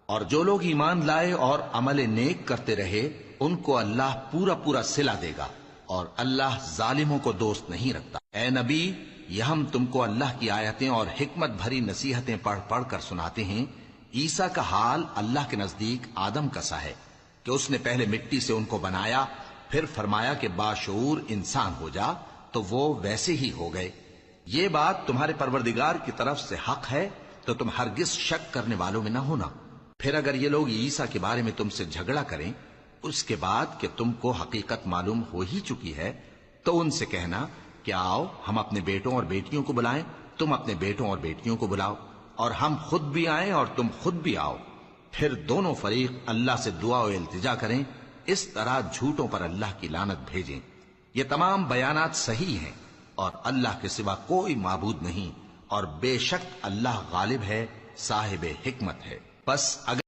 اور جو لوگ ایمان لائے اور عمل نیک کرتے رہے ان کو اللہ پورا پورا صلہ دے گا، اور اللہ ظالموں کو دوست نہیں رکھتا۔ اے نبی، یہ ہم تم کو اللہ کی آیتیں اور حکمت بھری نصیحتیں پڑھ پڑھ کر سناتے ہیں۔ عیسیٰ کا حال اللہ کے نزدیک آدم کا سا ہے کہ اس نے پہلے مٹی سے ان کو بنایا، پھر فرمایا کہ باشعور انسان ہو جا، تو وہ ویسے ہی ہو گئے۔ یہ بات تمہارے پروردگار کی طرف سے حق ہے، تو تم ہرگز شک کرنے والوں میں نہ ہونا۔ پھر اگر یہ لوگ عیسیٰ کے بارے میں تم سے جھگڑا کریں اس کے بعد کہ تم کو حقیقت معلوم ہو ہی چکی ہے، تو ان سے کہنا کہ آؤ ہم اپنے بیٹوں اور بیٹیوں کو بلائیں، تم اپنے بیٹوں اور بیٹیوں کو بلاؤ، اور ہم خود بھی آئیں اور تم خود بھی آؤ، پھر دونوں فریق اللہ سے دعا و التجا کریں، اس طرح جھوٹوں پر اللہ کی لعنت بھیجیں۔ یہ تمام بیانات صحیح ہیں، اور اللہ کے سوا کوئی معبود نہیں، اور بے شک اللہ غالب ہے، صاحب حکمت ہے۔ بس اگر